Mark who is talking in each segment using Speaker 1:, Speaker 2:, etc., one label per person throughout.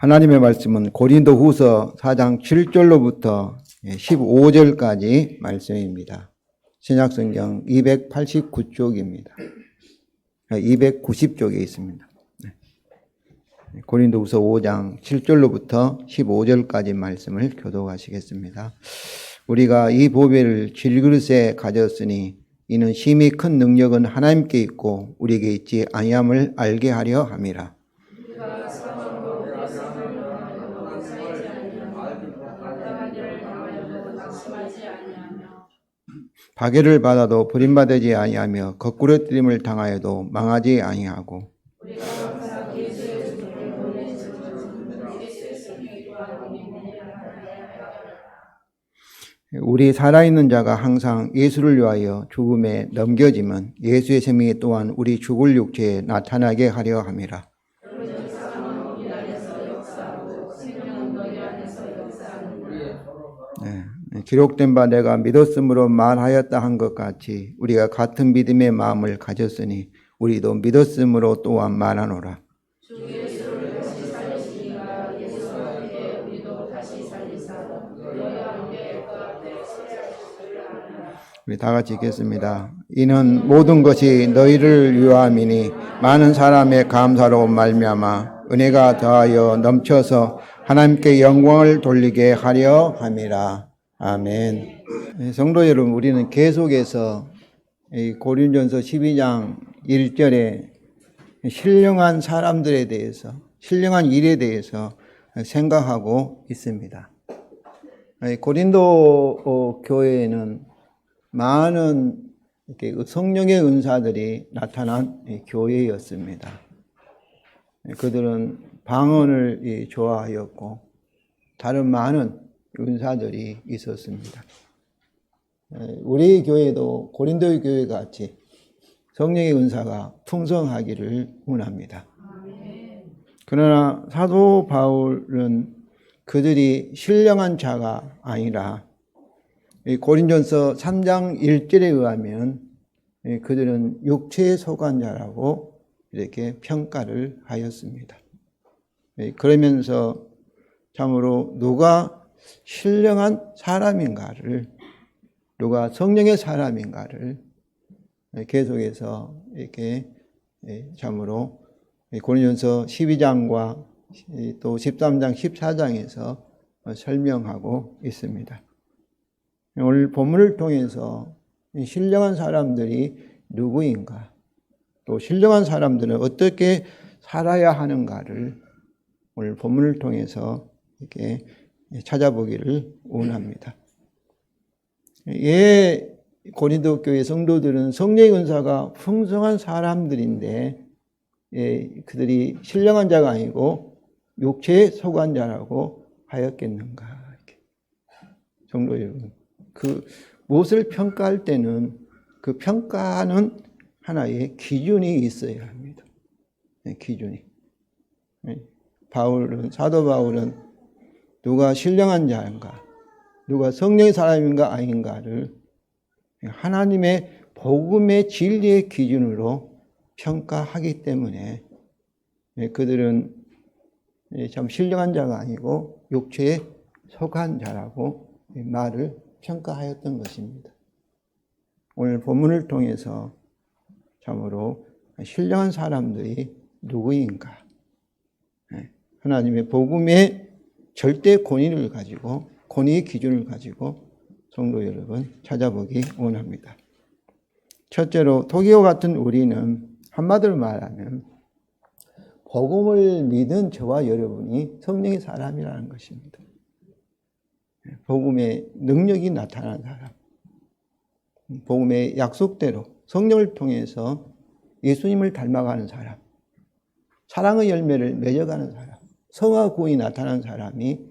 Speaker 1: 하나님의 말씀은 고린도후서 4장 7절로부터 15절까지 말씀입니다. 신약성경 289쪽입니다. 290쪽에 있습니다. 고린도후서 5장 7절로부터 15절까지 말씀을 교독하시겠습니다. 우리가 이 보배를 질그릇에 가졌으니 이는 심히 큰 능력은 하나님께 있고 우리에게 있지 아니함을 알게 하려 함이라. 박해를 받아도 버림받지 아니하며 거꾸러뜨림을 당하여도 망하지 아니하고 우리 살아있는 자가 항상 예수를 위하여 죽음에 넘겨지면 예수의 생명이 또한 우리 죽을 육체에 나타나게 하려 함이라. 기록된 바 내가 믿었으므로 말하였다 한 것 같이 우리가 같은 믿음의 마음을 가졌으니 우리도 믿었으므로 또한 말하노라. 우리 다 같이 읽겠습니다. 이는 모든 것이 너희를 위함이니 많은 사람의 감사로 말미암아 은혜가 더하여 넘쳐서 하나님께 영광을 돌리게 하려 함이라. 아멘. 성도 여러분, 우리는 계속해서 고린도전서 12장 1절에 신령한 사람들에 대해서, 신령한 일에 대해서 생각하고 있습니다. 고린도 교회에는 많은 성령의 은사들이 나타난 교회였습니다. 그들은 방언을 좋아하였고 다른 많은 은사들이 있었습니다. 우리 교회도 고린도 교회 같이 성령의 은사가 풍성하기를 원합니다. 그러나 사도 바울은 그들이 신령한 자가 아니라 고린도전서 3장 1절에 의하면 그들은 육체에 속한 자라고 이렇게 평가를 하였습니다. 그러면서 참으로 누가 신령한 사람인가를, 누가 성령의 사람인가를 계속해서 이렇게 참으로 고린도전서 12장과 또 13장, 14장에서 설명하고 있습니다. 오늘 본문을 통해서 신령한 사람들이 누구인가, 또 신령한 사람들은 어떻게 살아야 하는가를 오늘 본문을 통해서 이렇게 찾아보기를 원합니다. 고린도 교회 성도들은 성령의 은사가 풍성한 사람들인데 그들이 신령한 자가 아니고 육체에 속한 자라고 하였겠는가. 성도 여러분, 무엇을 평가할 때는 그 평가하는 하나의 기준이 있어야 합니다. 기준이. 사도 바울은 누가 신령한 자인가, 누가 성령의 사람인가 아닌가를 하나님의 복음의 진리의 기준으로 평가하기 때문에 그들은 참 신령한 자가 아니고 육체에 속한 자라고 말을 평가하였던 것입니다. 오늘 본문을 통해서 참으로 신령한 사람들이 누구인가, 하나님의 복음의 절대 권위를 가지고, 권위의 기준을 가지고 성도 여러분 찾아보기 원합니다. 첫째로 토기와 같은 우리는 한마디로 말하면 복음을 믿은 저와 여러분이 성령의 사람이라는 것입니다. 복음의 능력이 나타난 사람, 복음의 약속대로 성령을 통해서 예수님을 닮아가는 사람, 사랑의 열매를 맺어가는 사람, 성화 구원이 나타난 사람이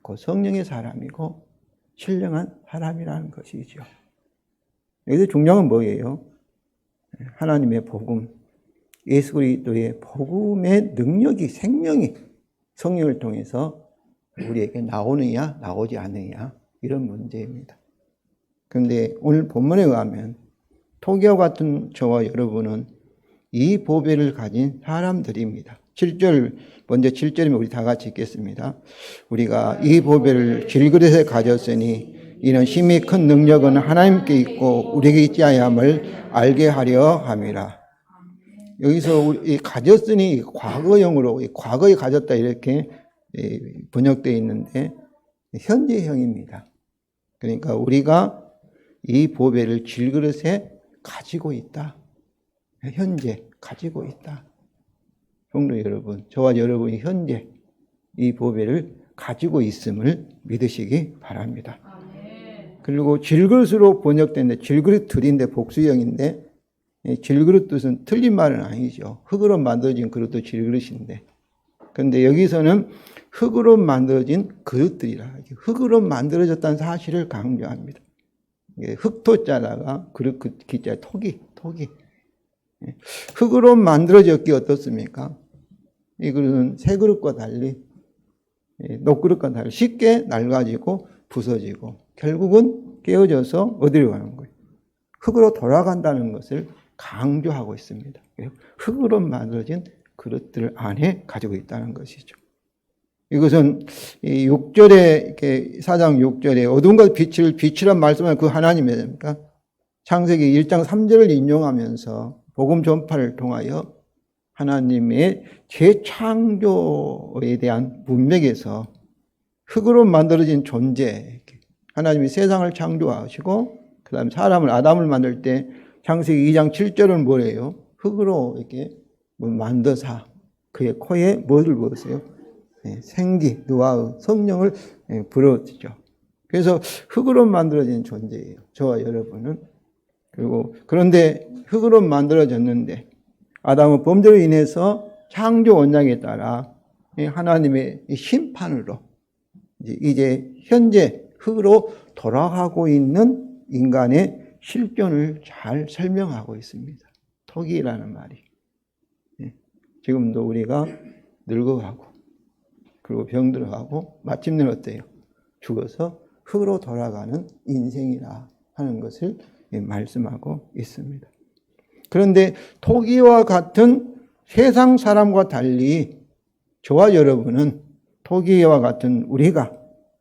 Speaker 1: 그 성령의 사람이고 신령한 사람이라는 것이죠. 여기서 중요한 건 뭐예요? 하나님의 복음, 예수 그리스도의 복음의 능력이, 생명이 성령을 통해서 우리에게 나오느냐 나오지 않느냐, 이런 문제입니다. 그런데 오늘 본문에 의하면 토기와 같은 저와 여러분은 이 보배를 가진 사람들입니다. 7절, 먼저 7절이면 우리 다 같이 읽겠습니다. 우리가 이 보배를 질그릇에 가졌으니 이는 심히 큰 능력은 하나님께 있고 우리에게 있지 아니함을 알게 하려 함이라. 여기서 이 가졌으니 과거형으로 과거에 가졌다 이렇게 번역되어 있는데 현재형입니다. 그러니까 우리가 이 보배를 질그릇에 가지고 있다. 현재 가지고 있다. 성도 여러분, 저와 여러분이 현재 이 보배를 가지고 있음을 믿으시기 바랍니다. 그리고 질그릇으로 번역된데 질그릇 들인데 복수형인데 질그릇 뜻은 틀린 말은 아니죠. 흙으로 만들어진 그릇도 질그릇인데 그런데 여기서는 흙으로 만들어진 그릇들이라 흙으로 만들어졌다는 사실을 강조합니다. 흙토자다가 그릇 기자 토기 흙으로 만들어졌기 어떻습니까? 이 그릇은 새 그릇과 달리 녹그릇과 달리 쉽게 낡아지고 부서지고 결국은 깨어져서 어디로 가는 거예요? 흙으로 돌아간다는 것을 강조하고 있습니다. 흙으로 만들어진 그릇들 안에 가지고 있다는 것이죠. 이것은 6절에 이렇게 4장 6절에 어둠과 빛이란 말씀은 그 하나님입니까? 창세기 1장 3절을 인용하면서 복음 전파를 통하여 하나님의 재창조에 대한 문맥에서 흙으로 만들어진 존재, 하나님이 세상을 창조하시고 그 다음에 사람을 아담을 만들 때 창세기 2장 7절은 뭐래요? 흙으로 이렇게 만드사 그의 코에 뭐를 부었어요? 생기, 누아의 성령을 불어주죠. 그래서 흙으로 만들어진 존재예요. 저와 여러분은. 그리고 그런데 흙으로 만들어졌는데 아담의 범죄로 인해서 창조 원칙에 따라 하나님의 심판으로 이제 현재 흙으로 돌아가고 있는 인간의 실존을 잘 설명하고 있습니다. 토기라는 말이. 지금도 우리가 늙어가고 그리고 병들어가고 마침내 어때요? 죽어서 흙으로 돌아가는 인생이라 하는 것을 말씀하고 있습니다. 그런데 토기와 같은 세상 사람과 달리 저와 여러분은 토기와 같은 우리가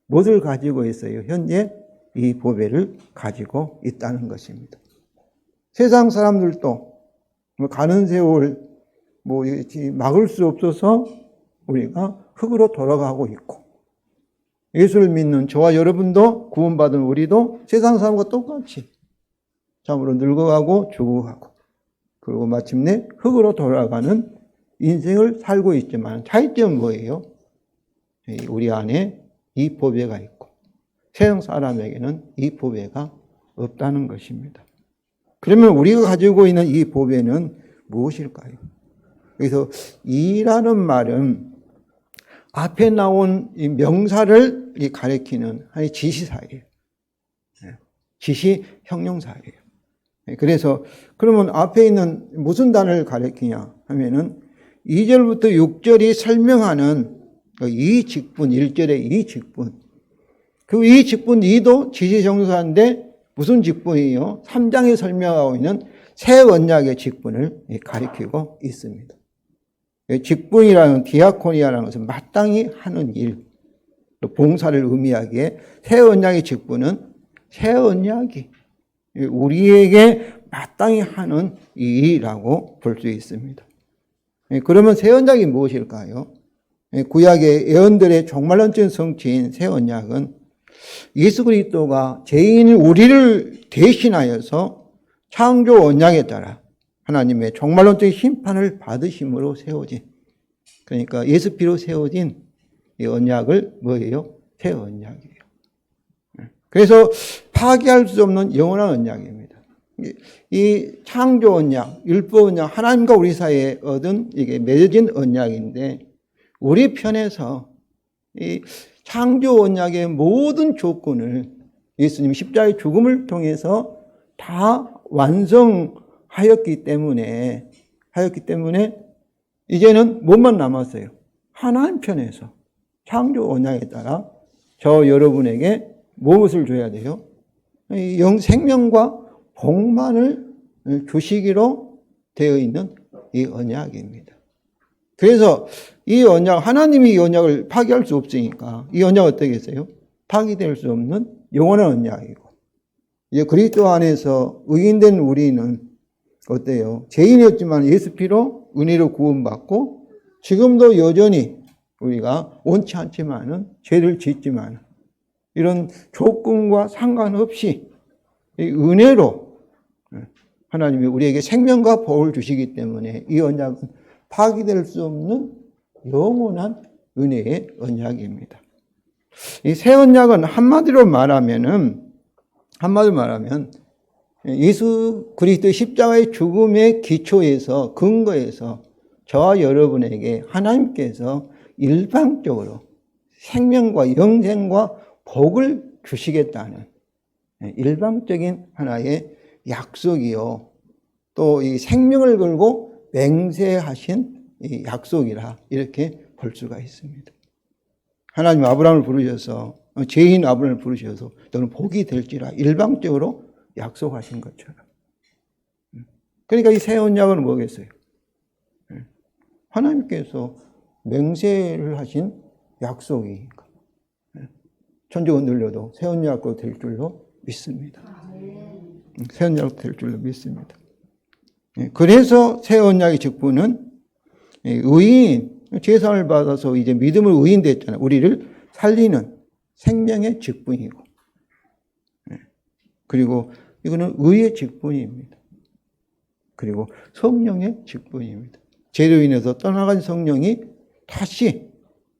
Speaker 1: 무엇을 가지고 있어요? 현재 이 보배를 가지고 있다는 것입니다. 세상 사람들도 가는 세월 막을 수 없어서 우리가 흙으로 돌아가고 있고 예수를 믿는 저와 여러분도 구원받은 우리도 세상 사람과 똑같이 참으로 늙어가고 죽어가고 그리고 마침내 흙으로 돌아가는 인생을 살고 있지만 차이점은 뭐예요? 우리 안에 이 보배가 있고 세상 사람에게는 이 보배가 없다는 것입니다. 그러면 우리가 가지고 있는 이 보배는 무엇일까요? 그래서 이라는 말은 앞에 나온 이 명사를 가리키는 하나의 지시사예요. 지시 형용사예요. 그래서 그러면 앞에 있는 무슨 단어를 가리키냐 하면은 2절부터 6절이 설명하는 이 직분, 1절의 이 직분. 그 이 직분 2도 지시 형용사인데 무슨 직분이에요? 3장에 설명하고 있는 새 언약의 직분을 가리키고 있습니다. 직분이라는 디아코니아라는 것은 마땅히 하는 일, 봉사를 의미하기에 새 언약의 직분은 새 언약이 우리에게 마땅히 하는 일이라고 볼 수 있습니다. 그러면 새 언약이 무엇일까요? 구약의 예언들의 종말론적인 성취인 새 언약은 예수 그리스도가 죄인인 우리를 대신하여서 창조 언약에 따라 하나님의 종말론적인 심판을 받으심으로 세워진 그러니까 예수 피로 세워진 이 언약을 뭐예요? 새 언약이에요. 그래서 파기할 수 없는 영원한 언약입니다. 이 창조 언약, 율법 언약, 하나님과 우리 사이에 얻은 이게 맺어진 언약인데 우리 편에서 이 창조 언약의 모든 조건을 예수님 십자가의 죽음을 통해서 다 완성하였기 때문에 이제는 뭐만 남았어요? 하나님 편에서 창조 언약에 따라 저 여러분에게 무엇을 줘야 돼요? 생명과 복만을 주시기로 되어 있는 이 언약입니다. 그래서 이 언약, 하나님이 이 언약을 파기할 수 없으니까 이 언약 어떻겠어요? 파기될 수 없는 영원한 언약이고, 이제 그리스도 안에서 의인된 우리는 어때요? 죄인이었지만 예수 피로 은혜로 구원받고, 지금도 여전히 우리가 원치 않지만은 죄를 짓지만 이런 조건과 상관없이 이 은혜로 하나님이 우리에게 생명과 복을 주시기 때문에 이 언약은 파기될 수 없는 영원한 은혜의 언약입니다. 이 새 언약은 한마디로 말하면 예수 그리스도의 십자가의 죽음의 기초에서, 근거에서 저와 여러분에게 하나님께서 일방적으로 생명과 영생과 복을 주시겠다는 일방적인 하나의 약속이요, 또 이 생명을 걸고 맹세하신 이 약속이라 이렇게 볼 수가 있습니다. 하나님 아브라함을 부르셔서, 죄인 아브라함을 부르셔서 너는 복이 될지라 일방적으로 약속하신 것처럼. 그러니까 이 새 언약은 뭐겠어요? 하나님께서 맹세를 하신 약속이니까 천지 흔들려도 새 언약으로 될 줄로 믿습니다. 새 언약으로 될 줄로 믿습니다. 그래서 새 언약의 직분은 의인, 제사를 받아서 이제 믿음을 의인 됐잖아요. 우리를 살리는 생명의 직분이고, 그리고 이거는 의의 직분입니다. 그리고 성령의 직분입니다. 죄로 인해서 떠나간 성령이 다시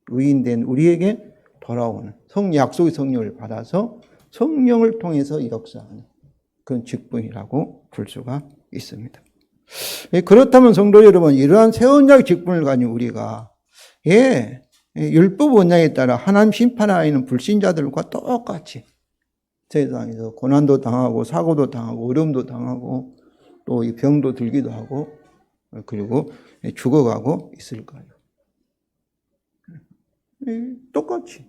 Speaker 1: 의인된 우리에게 돌아오는 약속의 성령을 받아서 성령을 통해서 역사하는 그런 직분이라고 볼 수가 있습니다. 그렇다면 성도 여러분, 이러한 새 언약의 직분을 가진 우리가 율법 언약에 따라 하나님 심판하에 있는 불신자들과 똑같이 세상에서 고난도 당하고 사고도 당하고 어려움도 당하고 또 이 병도 들기도 하고 그리고 죽어가고 있을까요? 똑같이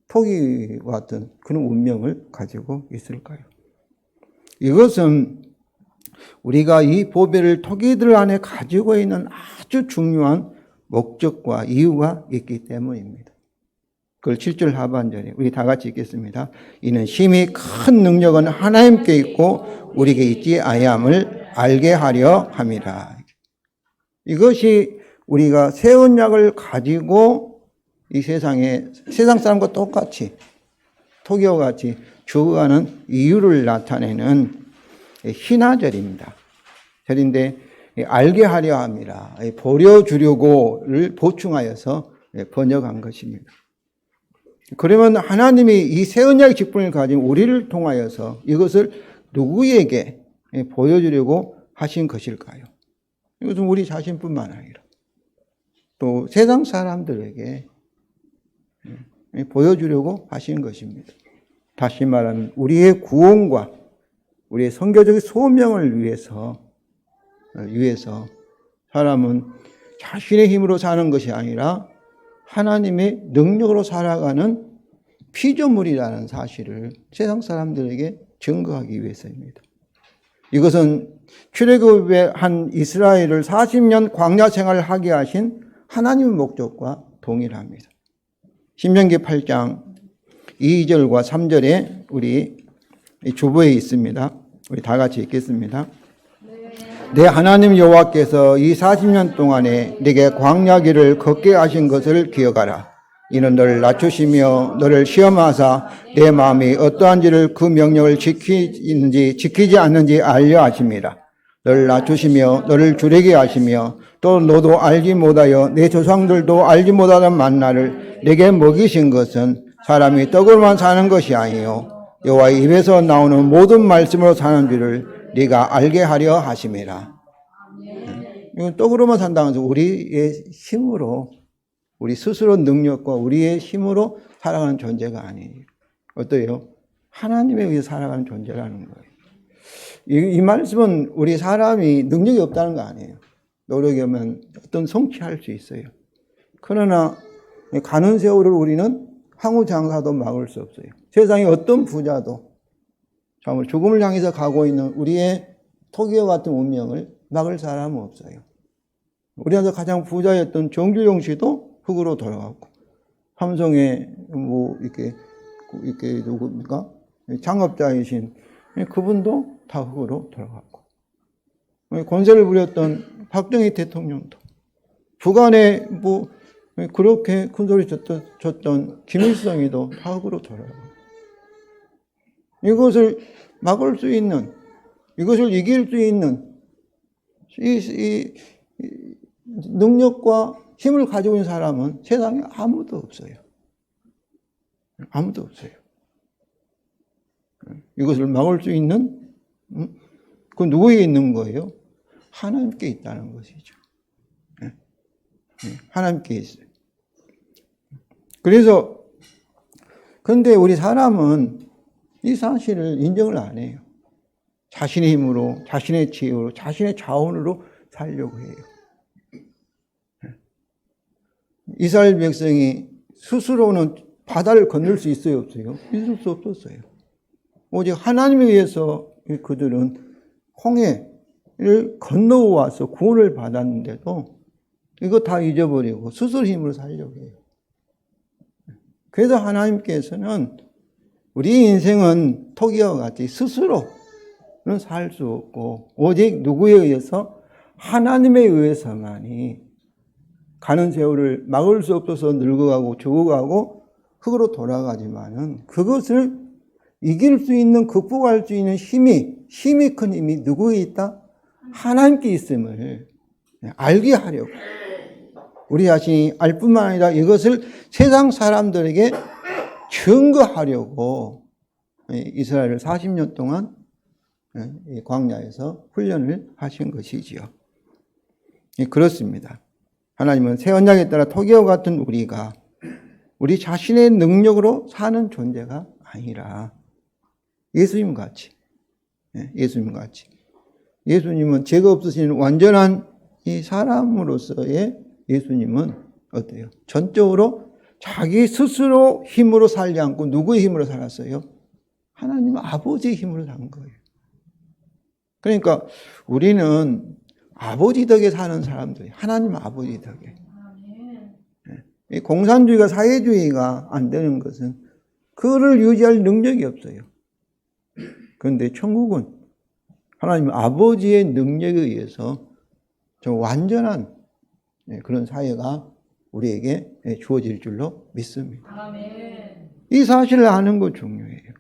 Speaker 1: 토기와 같은 그런 운명을 가지고 있을까요? 이것은 우리가 이 보배를 토기들 안에 가지고 있는 아주 중요한 목적과 이유가 있기 때문입니다. 그걸 7절 하반절에 우리 다 같이 읽겠습니다. 이는 심히 큰 능력은 하나님께 있고 우리에게 있지 아니함을 알게 하려 함이라. 이것이 우리가 새 언약을 가지고 이 세상 사람과 똑같이 토기와 같이 죽어가는 이유를 나타내는 신화절입니다. 절인데 알게 하려 함이라, 보려주려고를 보충하여서 번역한 것입니다. 그러면 하나님이 이 새 언약의 직분을 가진 우리를 통하여서 이것을 누구에게 보여주려고 하신 것일까요? 이것은 우리 자신뿐만 아니라 또 세상 사람들에게 보여주려고 하신 것입니다. 다시 말하면 우리의 구원과 우리의 선교적인 소명을 위해서 사람은 자신의 힘으로 사는 것이 아니라 하나님의 능력으로 살아가는 피조물이라는 사실을 세상 사람들에게 증거하기 위해서입니다. 이것은 출애굽의 한 이스라엘을 40년 광야 생활을 하게 하신 하나님의 목적과 동일합니다. 신명기 8장 2절과 3절에 우리 주보에 있습니다. 우리 다 같이 읽겠습니다. 내 하나님 여호와께서 이 40년 동안에 내게 광야 길을 걷게 하신 것을 기억하라. 이는 너를 낮추시며 너를 시험하사 내 마음이 어떠한지를 그 명령을 지키지 않는지 알려 하심이라. 너를 낮추시며 너를 줄이게 하시며 또 너도 알지 못하여 내 조상들도 알지 못하던 만나를 내게 먹이신 것은 사람이 떡으로만 사는 것이 아니요 여호와의 입에서 나오는 모든 말씀으로 사는 줄을 네가 알게 하려 하심이라. 이건 떡으로만 산다는 것은 우리의 힘으로, 우리 스스로 능력과 우리의 힘으로 살아가는 존재가 아니에요. 어때요? 하나님에 의해 살아가는 존재라는 거예요. 이 말씀은 우리 사람이 능력이 없다는 거 아니에요. 노력이 하면 어떤 성취할 수 있어요. 그러나 가는 세월을 우리는 항우 장사도 막을 수 없어요. 세상의 어떤 부자도 정말 죽음을 향해서 가고 있는 우리의 토기와 같은 운명을 막을 사람은 없어요. 우리나라 가장 부자였던 정주영 씨도 흙으로 돌아갔고, 삼성의 이렇게 누굽니까? 창업자이신 그분도 다 흙으로 돌아갔고, 권세를 부렸던 박정희 대통령도, 북한에 그렇게 큰 소리 쳤던 김일성이도 다 흙으로 돌아가고, 이것을 막을 수 있는, 이것을 이길 수 있는 이 능력과 힘을 가지고 있는 사람은 세상에 아무도 없어요. 아무도 없어요. 이것을 막을 수 있는 그 누구에게 있는 거예요? 하나님께 있다는 것이죠. 하나님께 있어요. 그래서 그런데 우리 사람은 이 사실을 인정을 안 해요. 자신의 힘으로, 자신의 지혜로, 자신의 자원으로 살려고 해요. 이스라엘 백성이 스스로는 바다를 건널 수 있어요, 없어요? 있을 수 없었어요. 오직 하나님에 의해서 그들은 홍해를 건너와서 구원을 받았는데도 이거 다 잊어버리고 스스로 힘으로 살려고 해요. 그래서 하나님께서는 우리 인생은 토기와 같이 스스로는 살 수 없고 오직 누구에 의해서? 하나님에 의해서만이 가는 세월을 막을 수 없어서 늙어가고 죽어가고 흙으로 돌아가지만은 그것을 이길 수 있는, 극복할 수 있는 힘이 큰 힘이 누구에 있다? 하나님께 있음을 알게 하려고. 우리 자신이 알 뿐만 아니라 이것을 세상 사람들에게 증거하려고 이스라엘을 40년 동안 광야에서 훈련을 하신 것이지요. 그렇습니다. 하나님은 새 언약에 따라 토기와 같은 우리가 우리 자신의 능력으로 사는 존재가 아니라 예수님 같이, 예수님은 죄가 없으신 완전한 이 사람으로서의 예수님은 어때요? 전적으로 자기 스스로 힘으로 살지 않고 누구의 힘으로 살았어요? 하나님 아버지의 힘으로 산 거예요. 그러니까 우리는 아버지 덕에 사는 사람들이 하나님 아버지 덕에. 이 공산주의가 사회주의가 안 되는 것은 그를 유지할 능력이 없어요. 그런데 천국은 하나님 아버지의 능력에 의해서 저 완전한 그런 사회가 우리에게 주어질 줄로 믿습니다. 아멘. 이 사실을 아는 거 중요해요.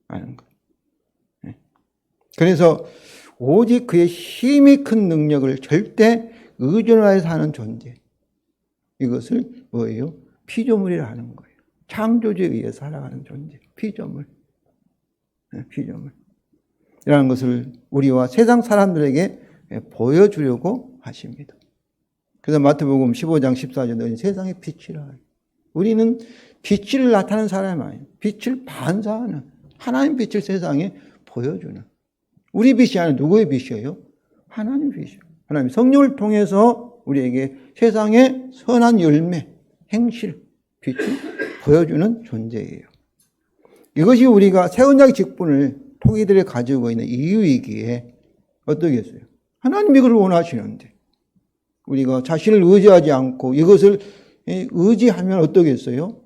Speaker 1: 아는 거. 그래서 오직 그의 힘이 큰 능력을 절대 의존하여 사는 존재. 이것을 뭐예요? 피조물이라 하는 거예요. 창조주에 의해 살아가는 존재. 피조물. 피조물. 이라는 것을 우리와 세상 사람들에게 보여주려고 하십니다. 그래서 마태복음 15장 14절에 너희는 세상의 빛이라. 우리는 빛을 나타내는 사람이 아니에요. 빛을 반사하는 하나님 빛을 세상에 보여주는. 우리 빛이 아니라 누구의 빛이에요? 하나님 빛이에요. 하나님 성령을 통해서 우리에게 세상의 선한 열매, 행실, 빛을 보여주는 존재예요. 이것이 우리가 새 언약의 직분을 토기들이 가지고 있는 이유이기에 어떠겠어요? 하나님이 그걸 원하시는데 우리가 자신을 의지하지 않고 이것을 의지하면 어떠겠어요?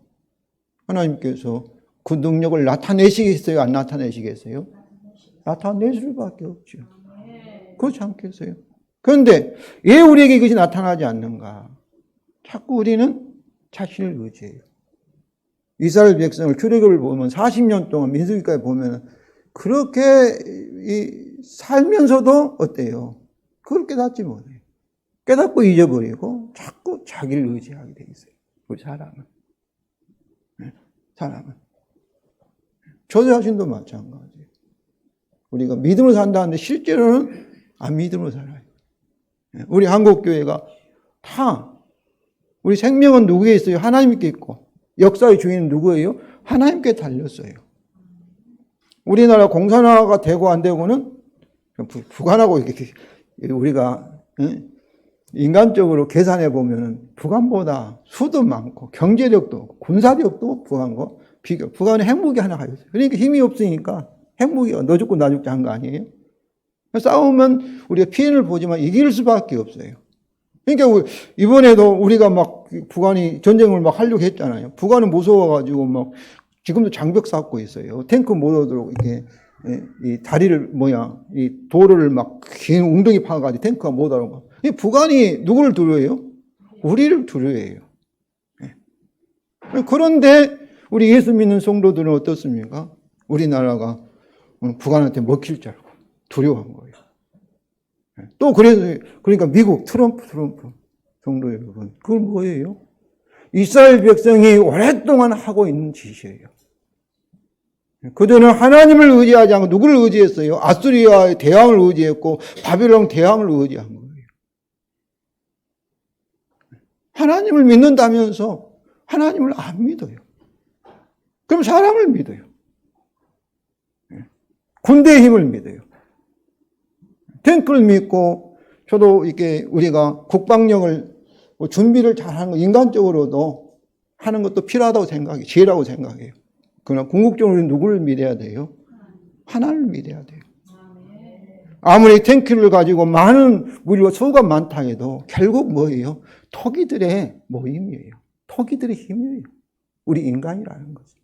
Speaker 1: 하나님께서 그 능력을 나타내시겠어요? 안 나타내시겠어요? 나타낼 수밖에 없죠. 그렇지 않겠어요? 그런데 왜 우리에게 이것이 나타나지 않는가? 자꾸 우리는 자신을 의지해요. 이스라엘 백성을 출애굽을 보면 40년 동안 민수기까지 보면 그렇게 살면서도 어때요? 그걸 깨닫지 못해요. 깨닫고 잊어버리고 자꾸 자기를 의지하게 돼 있어요. 우리 사람은. 사람은. 저 자신도 마찬가지예요. 우리가 믿음으로 산다는데 실제로는 안 믿음으로 살아요. 우리 한국교회가 다 우리 생명은 누구에 있어요? 하나님께 있고 역사의 주인은 누구예요? 하나님께 달렸어요. 우리나라 공산화가 되고 안 되고는 북한하고 이렇게 우리가 인간적으로 계산해 보면 북한보다 수도 많고 경제력도 군사력도 북한과 비교. 북한은 핵무기 하나 가지고 있어요. 그러니까 힘이 없으니까 핵무기 너 죽고 나 죽자 한 거 아니에요? 싸우면 우리가 피해를 보지만 이길 수밖에 없어요. 그러니까 이번에도 우리가 막 북한이 전쟁을 막 하려고 했잖아요. 북한은 무서워가지고 막 지금도 장벽 쌓고 있어요. 탱크 못 오도록 이렇게 이 다리를 이 도로를 막 긴 웅덩이 파가지고 탱크가 못 오도록. 이 북한이 누구를 두려워해요? 우리를 두려워해요. 그런데 우리 예수 믿는 성도들은 어떻습니까? 우리나라가 북한한테 먹힐 줄 알고 두려워한 거예요. 또 그러니까 미국 트럼프 성도 여러분, 그건 뭐예요? 이스라엘 백성이 오랫동안 하고 있는 짓이에요. 그들은 하나님을 의지하지 않고 누구를 의지했어요? 아수리아의 대왕을 의지했고 바빌론 대왕을 의지한 거예요. 하나님을 믿는다면서 하나님을 안 믿어요. 그럼 사람을 믿어요. 군대의 힘을 믿어요. 탱크를 믿고, 저도 이렇게 우리가 국방력을 준비를 잘하는 거, 인간적으로도 하는 것도 필요하다고 생각해요. 지혜라고 생각해요. 그러나 궁극적으로 누구를 믿어야 돼요? 하나님을 믿어야 돼요. 아무리 탱크를 가지고 많은 무리와 소가 많다 해도 결국 뭐예요? 토기들의 모임이에요. 토기들의 힘이에요. 우리 인간이라는 것은.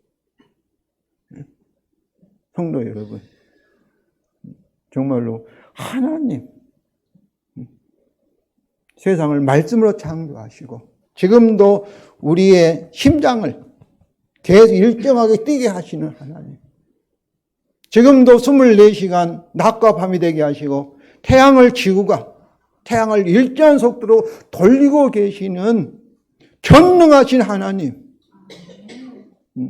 Speaker 1: 성도 여러분, 정말로 하나님, 세상을 말씀으로 창조하시고 지금도 우리의 심장을 계속 일정하게 뛰게 하시는 하나님, 지금도 24시간 낮과 밤이 되게 하시고 지구가 태양을 일정한 속도로 돌리고 계시는 전능하신 하나님,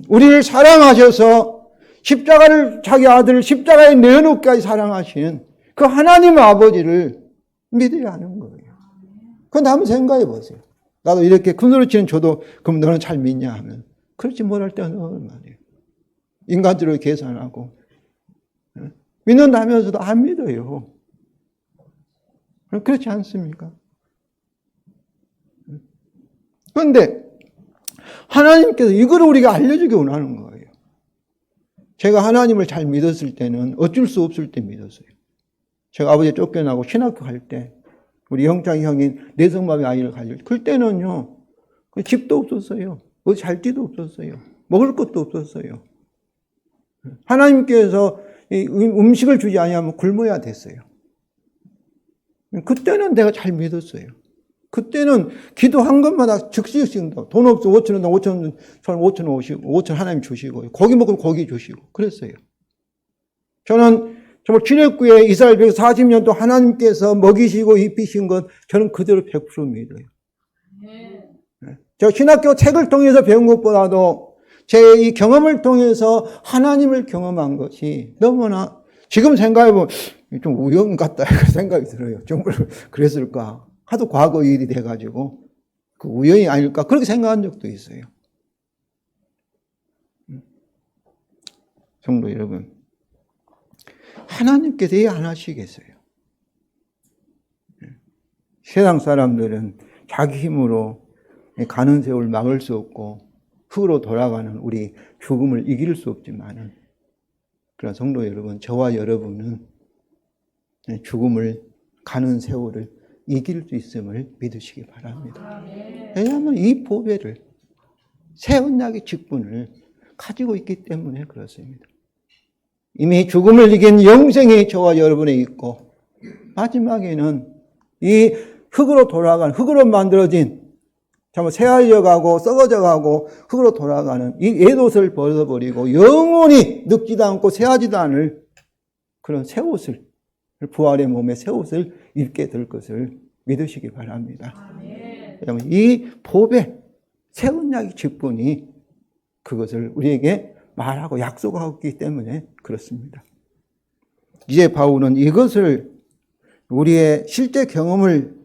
Speaker 1: 우리를 사랑하셔서 십자가를, 자기 아들을 십자가에 내어놓기까지 사랑하시는 그 하나님 아버지를 믿어야 하는 거예요. 그건 한번 생각해 보세요. 나도 이렇게 큰 소리 치는 저도 그럼 너는 잘 믿냐 하면 그렇지 못할 때는 말이에요. 인간적으로 계산하고 믿는다면서도 안 믿어요. 그렇지 않습니까? 그런데 하나님께서 이걸 우리가 알려주기 원하는 거예요. 제가 하나님을 잘 믿었을 때는 어쩔 수 없을 때 믿었어요. 제가 아버지 쫓겨나고 신학교 갈 때 우리 형장 형인 내성마비 아이를 가질 때 그때는요 집도 없었어요. 어디 잘 데도 없었어요. 먹을 것도 없었어요. 하나님께서 음식을 주지 아니하면 굶어야 됐어요. 그때는 내가 잘 믿었어요. 그때는 기도한 것마다 즉시 돈 없어 5,000원, 5,000원, 5,000원 오시고 5,000원 하나님 주시고 고기 먹으면 고기 주시고 그랬어요. 저는 정말 출애굽기에 이스라엘 백성 40년 동안 하나님께서 먹이시고 입히신 것 저는 그대로 100% 믿어요. 제가 신학교 책을 통해서 배운 것보다도 제 이 경험을 통해서 하나님을 경험한 것이 너무나 지금 생각해보면 좀 우연 같다 이런 생각이 들어요. 정말 그랬을까? 하도 과거 일이 돼가지고 그 우연이 아닐까 그렇게 생각한 적도 있어요. 성도 여러분, 하나님께서 왜 안 하시겠어요? 세상 사람들은 자기 힘으로 가는 세월 막을 수 없고 흙으로 돌아가는 우리 죽음을 이길 수 없지만은, 그러나 성도 여러분, 저와 여러분은 죽음을 가는 세월을 이길 수 있음을 믿으시기 바랍니다. 왜냐하면 이 보배를, 새 언약의 직분을 가지고 있기 때문에 그렇습니다. 이미 죽음을 이긴 영생이 저와 여러분에 있고, 마지막에는 이 흙으로 돌아간, 흙으로 만들어진, 정말 새하얘져 가고 썩어져 가고 흙으로 돌아가는 이 옛옷을 벗어버리고 영원히 늙지도 않고 새하지도 않을 그런 새 옷을, 부활의 몸의 새 옷을 입게 될 것을 믿으시기 바랍니다. 왜냐하면 이 보배, 새 언약의 직분이 그것을 우리에게 말하고 약속하고 있기 때문에 그렇습니다. 이제 바울은 이것을 우리의 실제 경험을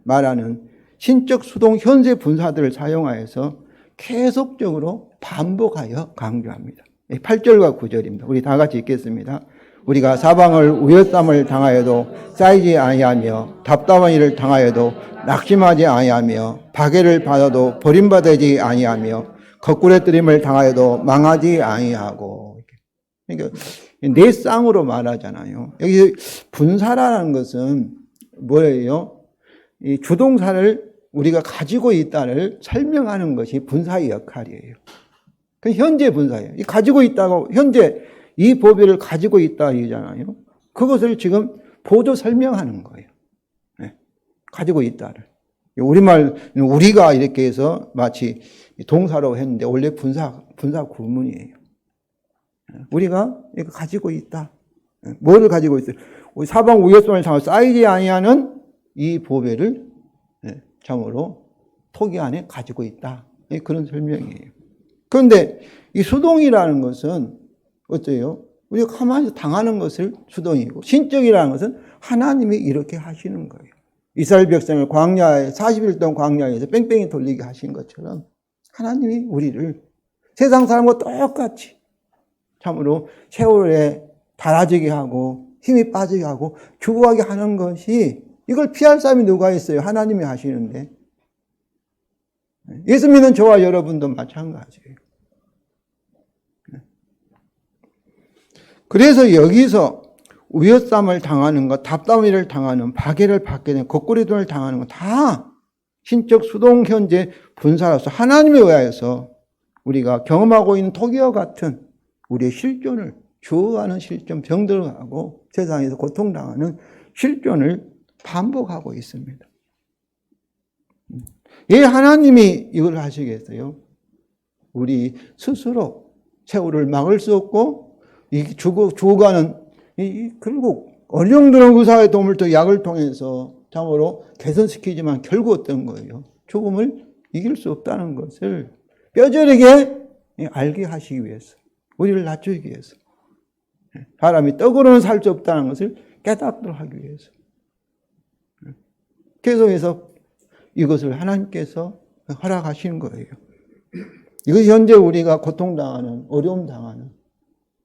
Speaker 1: 말하는 신적 수동 현재 분사들을 사용하여서 계속적으로 반복하여 강조합니다. 8절과 9절입니다. 우리 다 같이 읽겠습니다. 우리가 사방을 우여쌈을 당하여도 쌓이지 아니하며 답답한 일을 당하여도 낙심하지 아니하며 박해를 받아도 버림받지 아니하며 거꾸레뜨림을 당하여도 망하지 아니하고. 그러니까 내 쌍으로 말하잖아요. 여기 분사라는 것은 뭐예요? 이 주동사를 우리가 가지고 있다를 설명하는 것이 분사의 역할이에요. 그 현재 분사예요. 이 가지고 있다고, 현재 이 보배를 가지고 있다 이잖아요. 그것을 지금 보조 설명하는 거예요. 네. 가지고 있다를. 우리말, 우리가 이렇게 해서 마치 동사로 했는데 원래 분사 구문이에요. 우리가 이거 가지고 있다. 뭐를 가지고 있어요? 사방 우여손을 참아 쌓이지 아니하는 이 보배를 참으로 토기 안에 가지고 있다. 그런 설명이에요. 그런데 이 수동이라는 것은 어때요? 우리가 가만히 당하는 것을 수동이고, 신적이라는 것은 하나님이 이렇게 하시는 거예요. 이스라엘 백성을 광야에 40일 동안 광야에서 뺑뺑이 돌리게 하신 것처럼 하나님이 우리를 세상 사람과 똑같이 참으로 세월에 달아지게 하고 힘이 빠지게 하고 죽어가게 하는 것이, 이걸 피할 사람이 누가 있어요? 하나님이 하시는데. 예수 믿는 저와 여러분도 마찬가지예요. 그래서 여기서 위협삼을 당하는 것, 답답이를 당하는, 박해를 받게 되는, 거꾸리돈을 당하는 것 다 신적 수동 현재 분사로서 하나님에 의하여서 우리가 경험하고 있는 토기와 같은 우리의 실존을, 죽어가는 실존, 병들어가고 세상에서 고통당하는 실존을 반복하고 있습니다. 왜 하나님이 이걸 하시겠어요? 우리 스스로 세월을 막을 수 없고 죽어가는, 결국 어령드는 의사의 도움을 또 약을 통해서 참으로 개선시키지만 결국 어떤 거예요? 죽음을 이길 수 없다는 것을 뼈저리게 알게 하시기 위해서, 우리를 낮추기 위해서, 사람이 떡으로는 살 수 없다는 것을 깨닫도록 하기 위해서, 계속해서 이것을 하나님께서 허락하시는 거예요. 이것이 현재 우리가 고통당하는, 어려움 당하는,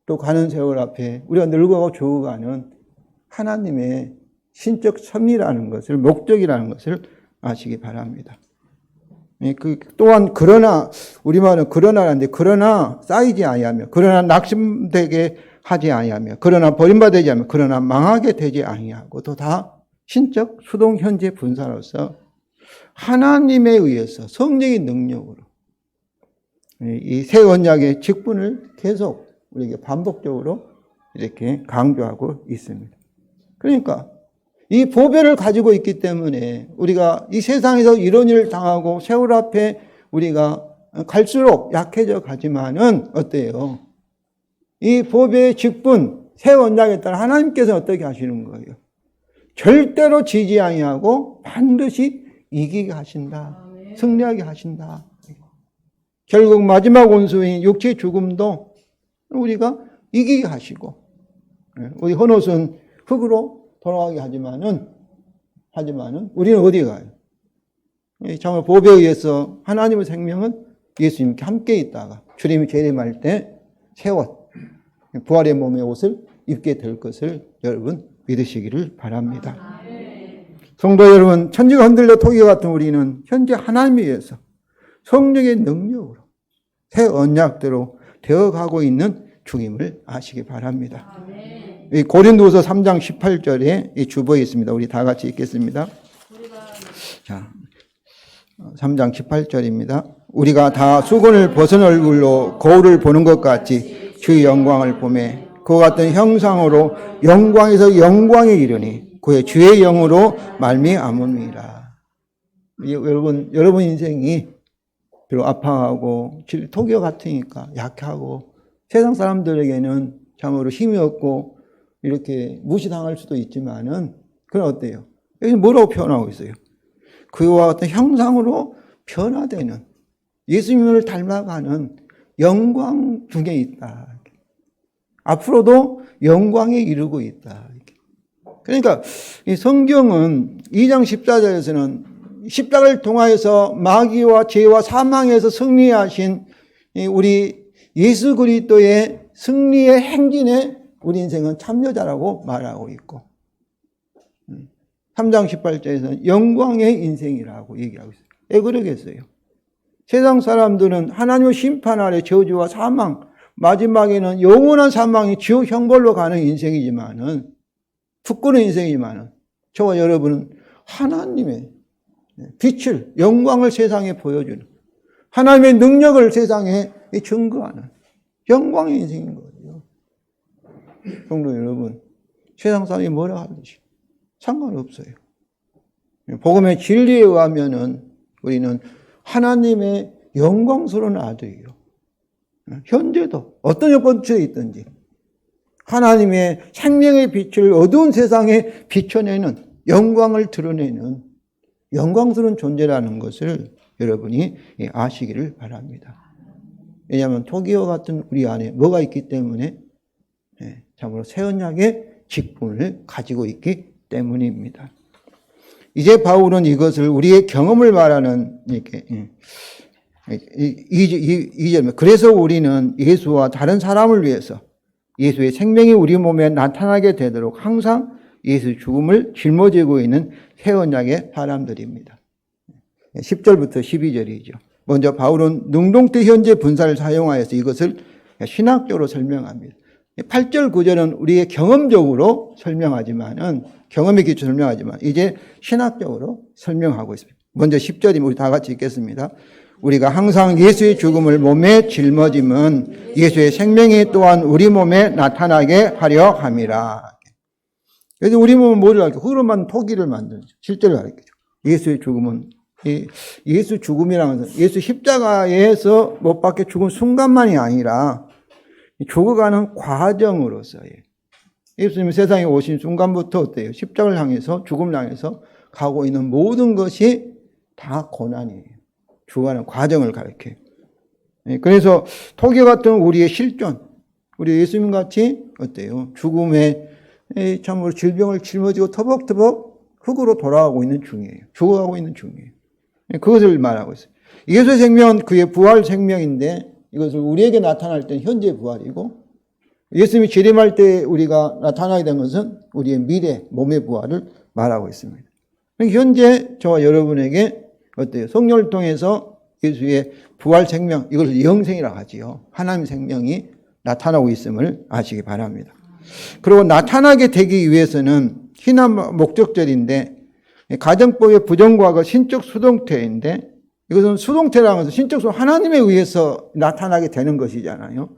Speaker 1: 또 가는 세월 앞에 우리가 늙어가고 죽어가는 하나님의 신적 섭리라는 것을, 목적이라는 것을 아시기 바랍니다. 또한 그러나, 우리말은 그러나라는데, 그러나 쌓이지 아니하며, 그러나 낙심되게 하지 아니하며, 그러나 버림받지 아니하며, 그러나 망하게 되지 아니하고, 또 다 신적 수동 현재 분사로서 하나님에 의해서 성령의 능력으로 이 새 언약의 직분을 계속 우리에게 반복적으로 이렇게 강조하고 있습니다. 그러니까 이 보배를 가지고 있기 때문에 우리가 이 세상에서 이런 일을 당하고 세월 앞에 우리가 갈수록 약해져 가지만은 어때요? 이 보배의 직분, 새 언약에 따라 하나님께서 어떻게 하시는 거예요? 절대로 지지 아니하고 반드시 이기게 하신다. 승리하게 하신다. 결국 마지막 원수인 육체의 죽음도 우리가 이기게 하시고, 우리 헌옷은 흙으로 돌아가게 하지만은 우리는 어디 가요? 정말 보배에 의해서 하나님의 생명은 예수님께 함께 있다가 주님이 재림할 때 새 옷, 부활의 몸의 옷을 입게 될 것을 여러분 믿으시기를 바랍니다. 성도 여러분, 천지가 흔들려 토기와 같은 우리는 현재 하나님에 의해서 성령의 능력으로 새 언약대로 되어가고 있는 중임을 아시기 바랍니다. 이 고린도서 3장 18절에 이 주보에 있습니다. 우리 다 같이 읽겠습니다. 자, 3장 18절입니다. 우리가 다 수건을 벗은 얼굴로 거울을 보는 것 같이 주의 영광을 보매 그와 같은 형상으로 영광에서 영광에 이르니 그의 주의 영으로 말미암음이라. 여러분 인생이 비록 아파하고 토기와 같으니까 약하고 세상 사람들에게는 참으로 힘이 없고 이렇게 무시당할 수도 있지만은 그건 어때요? 여기 뭐라고 표현하고 있어요? 그와 같은 형상으로 변화되는 예수님을 닮아가는 영광 중에 있다. 앞으로도 영광에 이르고 있다. 그러니까 이 성경은 2장 14절에서는 십자가를 통하여서 마귀와 죄와 사망에서 승리하신 우리 예수 그리스도의 승리의 행진에 우리 인생은 참여자라고 말하고 있고 3장 18절에서는 영광의 인생이라고 얘기하고 있어요. 왜 그러겠어요? 세상 사람들은 하나님의 심판 아래 저주와 사망, 마지막에는 영원한 사망이 지옥 형벌로 가는 인생이지만은, 부끄러운 인생이지만은, 저와 여러분은 하나님의 빛을, 영광을 세상에 보여주는, 하나님의 능력을 세상에 증거하는 영광의 인생인 거예요. 성도 여러분, 세상 사람이 뭐라 하든지 상관없어요. 복음의 진리에 의하면은 우리는 하나님의 영광스러운 아들이요. 현재도 어떤 여건처에 있든지 하나님의 생명의 빛을 어두운 세상에 비춰내는, 영광을 드러내는 영광스러운 존재라는 것을 여러분이 아시기를 바랍니다. 왜냐하면 토기와 같은 우리 안에 뭐가 있기 때문에, 참으로 새 언약의 직분을 가지고 있기 때문입니다. 이제 바울은 이것을 우리의 경험을 말하는 이렇게 이절, 그래서 우리는 예수와 다른 사람을 위해서 예수의 생명이 우리 몸에 나타나게 되도록 항상 예수 죽음을 짊어지고 있는 새 언약의 사람들입니다. 10절부터 12절이죠. 먼저 바울은 능동태 현재 분사를 사용하여서 이것을 신학적으로 설명합니다. 8절 9절은 우리의 경험적으로 설명하지만은, 경험의 기초 설명하지만 이제 신학적으로 설명하고 있습니다. 먼저 10절이면 우리 다 같이 읽겠습니다. 우리가 항상 예수의 죽음을 몸에 짊어짐은 예수의 생명이 또한 우리 몸에 나타나게 하려 함이라. 그래서 우리 몸은 뭐를 할까요? 흐름한 토기를 만들죠. 실제로 가르치죠. 예수의 죽음은, 예수 죽음이라는 것은 예수 십자가에서 못 박혀 죽은 순간만이 아니라 죽어가는 과정으로서의, 예수님이 세상에 오신 순간부터 어때요? 십자가를 향해서, 죽음을 향해서 가고 있는 모든 것이 다 고난이에요. 죽어가는 과정을 가르쳐요. 그래서 토기 같은 우리의 실존, 우리 예수님 같이 어때요? 죽음에 참으로 질병을 짊어지고 터벅터벅 흙으로 돌아가고 있는 중이에요. 죽어가고 있는 중이에요. 그것을 말하고 있어요. 예수의 생명은 그의 부활 생명인데 이것을 우리에게 나타날 때는 현재 부활이고, 예수님이 재림할 때 우리가 나타나게 된 것은 우리의 미래 몸의 부활을 말하고 있습니다. 현재 저와 여러분에게 어때요? 성령을 통해서 예수의 부활 생명, 이걸 영생이라고 하지요. 하나님의 생명이 나타나고 있음을 아시기 바랍니다. 그리고 나타나게 되기 위해서는 희난 목적절인데, 가정법의 부정과거 신적 수동태인데, 이것은 수동태라는 것은 신적 수동, 하나님에 의해서 나타나게 되는 것이잖아요.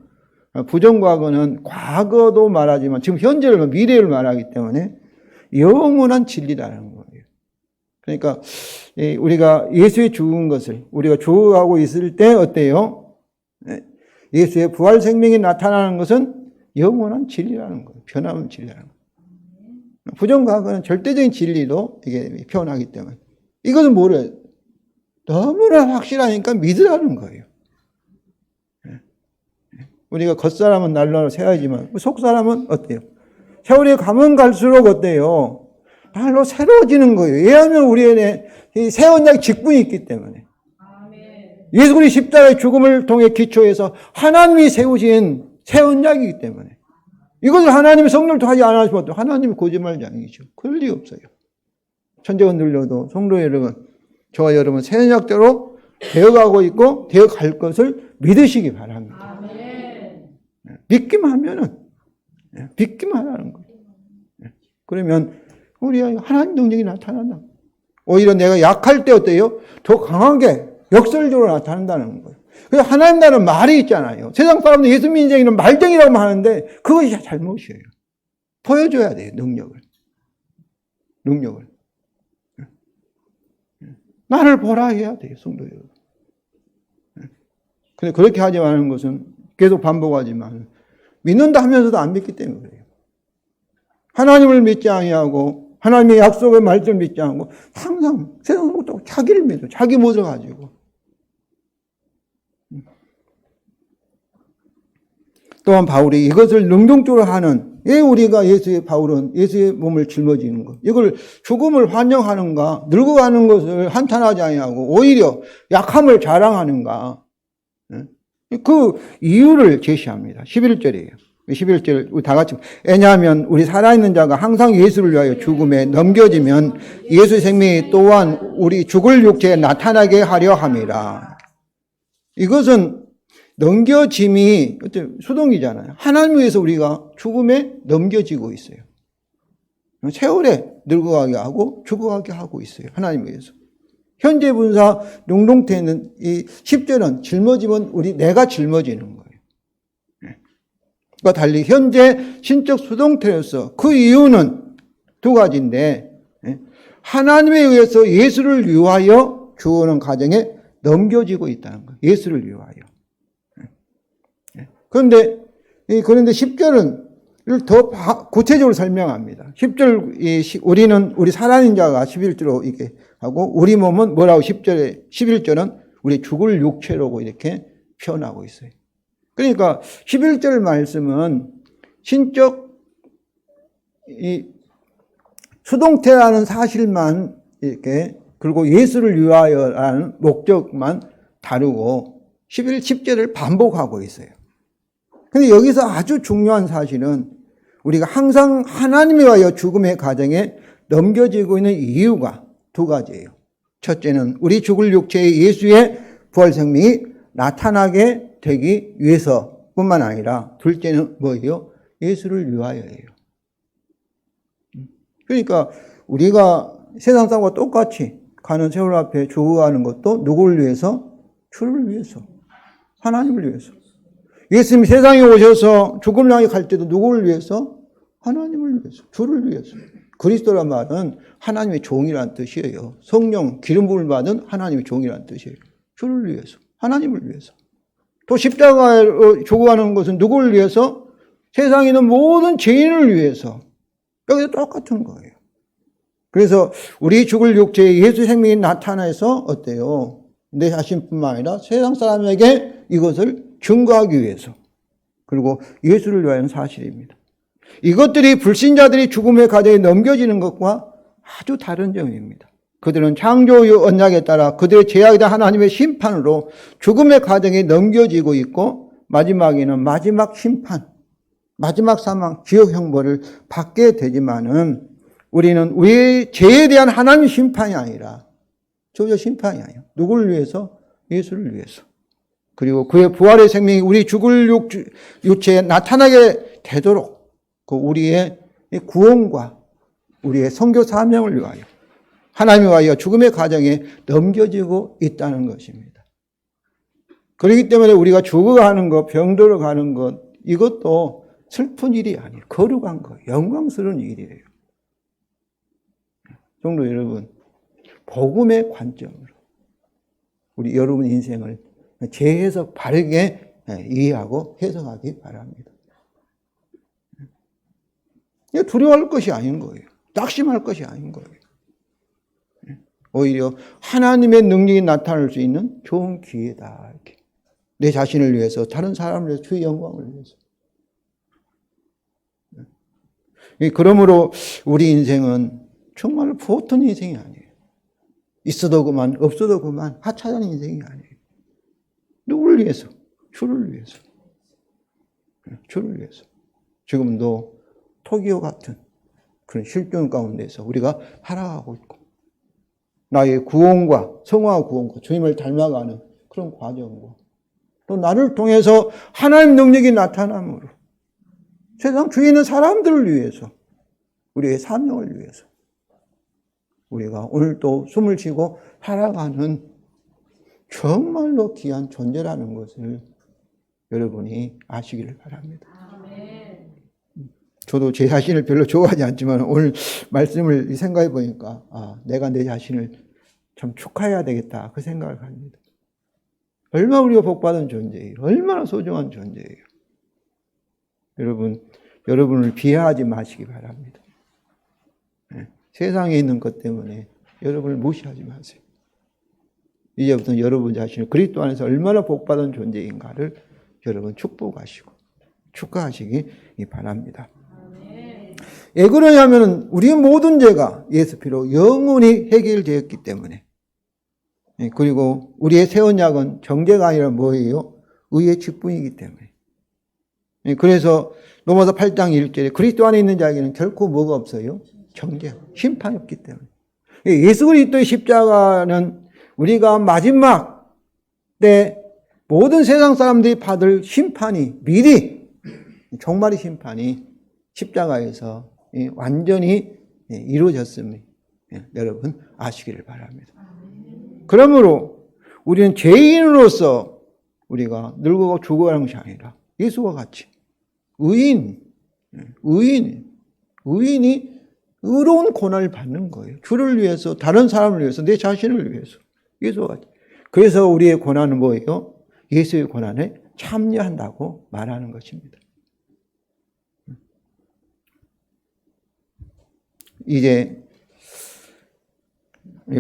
Speaker 1: 부정과거는 과거도 말하지만 지금 현재를, 미래를 말하기 때문에 영원한 진리라는 거예요. 그러니까 우리가 예수의 죽은 것을 우리가 죽어가고 있을 때 어때요? 예수의 부활 생명이 나타나는 것은 영원한 진리라는 거예요. 변함없는 진리라는 거예요. 부정과거는 절대적인 진리로 이게 표현하기 때문에, 이것은 뭐래요? 너무나 확실하니까 믿으라는 거예요. 우리가 겉사람은 날로 새야지만 속사람은 어때요? 세월이 가면 갈수록 어때요? 날로 새로워지는 거예요. 왜냐하면 우리의 새 언약의 직분이 있기 때문에. 예수 그리스도의 십자가의 죽음을 통해 기초해서 하나님이 세우신 새 언약이기 때문에, 이것을 하나님이 성령을 통하지 않았으면 하나님이 거짓말장이죠. 그럴 리 없어요. 천재가 늘려도 성도 여러분, 저와 여러분 새 언약대로 되어가고 있고 되어갈 것을 믿으시기 바랍니다. 믿기만 하면은, 믿기만 하라는 거예요. 그러면 우리 하나님 능력이 나타난다. 오히려 내가 약할 때 어때요? 더 강하게 역설적으로 나타난다는 거예요. 그래서 하나님이라는 말이 있잖아요. 세상 사람들 예수 민족이는 말쟁이라고 하는데 그것이 잘못이에요. 보여줘야 돼요. 능력을. 나를 보라 해야 돼요. 성도 여러분. 근데 그렇게 하지 않은 것은 계속 반복하지만 믿는다 하면서도 안 믿기 때문에 그래요. 하나님을 믿지 아니하고 하나님의 약속의 말씀을 믿지 않고 항상 세상으로 또 자기를 믿어. 자기 모습을 가지고. 또한 바울이 이것을 능동적으로 하는, 왜 우리가 바울은 예수의 몸을 짊어지는 것, 이걸 죽음을 환영하는가, 늙어가는 것을 한탄하지 아니하고 오히려 약함을 자랑하는가, 그 이유를 제시합니다. 11절이에요. 11절 우리 다 같이, 왜냐하면 우리 살아있는 자가 항상 예수를 위하여 죽음에 넘겨지면 예수의 생명이 또한 우리 죽을 육체에 나타나게 하려 함이라. 이것은 넘겨짐이 수동이잖아요. 하나님 위해서 우리가 죽음에 넘겨지고 있어요. 세월에 늙어가게 하고 죽어가게 하고 있어요. 하나님 위해서. 현재 분사 능동태는 이 10절은 짊어지면 내가 짊어지는 거예요. 그와 달리 현재 신적 수동태로서 그 이유는 두 가지인데, 하나님에 의해서 예수를 위하여 주어오는 과정에 넘겨지고 있다는 거예요. 예수를 위하여. 그런데 10절은 더 구체적으로 설명합니다. 10절, 우리 살아있는 자가 11절로 이렇게 하고, 우리 몸은 뭐라고 11절은 우리 죽을 육체라고 이렇게 표현하고 있어요. 그러니까 11절 말씀은 신적 수동태라는 사실만 이렇게, 그리고 예수를 위하여라는 목적만 다루고 10절을 반복하고 있어요. 근데 여기서 아주 중요한 사실은 우리가 항상 하나님에 의하여 죽음의 과정에 넘겨지고 있는 이유가 두 가지예요. 첫째는 우리 죽을 육체의 예수의 부활 생명이 나타나게 되기 위해서뿐만 아니라, 둘째는 뭐예요? 예수를 위하여예요. 그러니까 우리가 세상 사람과 똑같이 가는 세월 앞에 죽어가는 것도 누구를 위해서? 주를 위해서, 하나님을 위해서. 예수님이 세상에 오셔서 죽음을 향해 갈 때도 누구를 위해서? 하나님을 위해서, 주를 위해서. 그리스도란 말은 하나님의 종이라는 뜻이에요. 성령, 기름 부음을 받은 하나님의 종이라는 뜻이에요. 주를 위해서, 하나님을 위해서. 또 십자가에 죽어가는 것은 누구를 위해서? 세상에 있는 모든 죄인을 위해서. 여기도 똑같은 거예요. 그래서 우리 죽을 육체에 예수 생명이 나타나서 어때요? 내 자신뿐만 아니라 세상 사람에게 이것을 증거하기 위해서, 그리고 예수를 위하여는 사실입니다. 이것들이 불신자들이 죽음의 과정에 넘겨지는 것과 아주 다른 점입니다. 그들은 창조의 언약에 따라 그들의 죄악에 대한 하나님의 심판으로 죽음의 과정에 넘겨지고 있고, 마지막에는 마지막 심판, 마지막 사망, 지옥 형벌을 받게 되지만은, 우리는 우리의 죄에 대한 하나님의 심판이 아니라, 저저 심판이 아니에요. 누구를 위해서? 예수를 위해서. 그리고 그의 부활의 생명이 우리 죽을 육체에 나타나게 되도록 그 우리의 구원과 우리의 선교 사명을 위하여 하나님에 의하여 죽음의 과정에 넘겨지고 있다는 것입니다. 그렇기 때문에 우리가 죽어가는 것, 병들어 가는 것, 이것도 슬픈 일이 아니에요. 거룩한 거, 영광스러운 일이에요. 성도 여러분, 복음의 관점으로 우리 여러분 인생을 재해석 바르게 이해하고 해석하기 바랍니다. 두려워할 것이 아닌 거예요. 낙심할 것이 아닌 거예요. 오히려 하나님의 능력이 나타날 수 있는 좋은 기회다. 이렇게. 내 자신을 위해서, 다른 사람을 위해서, 주의 영광을 위해서. 그러므로 우리 인생은 정말 보통 인생이 아니에요. 있어도 그만, 없어도 그만, 하찮은 인생이 아니에요. 누구를 위해서? 주를 위해서. 주를 위해서. 지금도 토기오 같은 그런 실존 가운데서 우리가 살아가고 있고, 나의 구원과, 성화 구원과 주님을 닮아가는 그런 과정과, 또 나를 통해서 하나님 능력이 나타남으로 세상 주위에 있는 사람들을 위해서, 우리의 사명을 위해서 우리가 오늘도 숨을 쉬고 살아가는 정말로 귀한 존재라는 것을 여러분이 아시기를 바랍니다. 저도 제 자신을 별로 좋아하지 않지만 오늘 말씀을 생각해 보니까 내가 내 자신을 참 축하해야 되겠다, 그 생각을 합니다. 얼마나 우리가 복받은 존재예요. 얼마나 소중한 존재예요. 여러분을 비하하지 마시기 바랍니다. 세상에 있는 것 때문에 여러분을 무시하지 마세요. 이제부터는 여러분 자신을 그리스도 안에서 얼마나 복받은 존재인가를 여러분 축복하시고 축하하시기 바랍니다. 왜 그러냐면 우리의 모든 죄가 예수 피로 영원히 해결되었기 때문에, 그리고 우리의 새 언약은 정죄가 아니라 뭐예요? 의의 직분이기 때문에. 그래서 로마서 8장 1절에 그리스도 안에 있는 자에게는 결코 뭐가 없어요? 정죄, 심판이 없기 때문에. 예수 그리스도의 십자가는 우리가 마지막 때 모든 세상 사람들이 받을 심판이 미리, 종말의 심판이 십자가에서 완전히 이루어졌음을 여러분 아시기를 바랍니다. 그러므로 우리는 죄인으로서 우리가 늙어가고 죽어가는 것이 아니라 예수와 같이 의인이 의로운 고난을 받는 거예요. 주를 위해서, 다른 사람을 위해서, 내 자신을 위해서. 예수와 같이. 그래서 우리의 고난은 뭐예요? 예수의 고난에 참여한다고 말하는 것입니다. 이제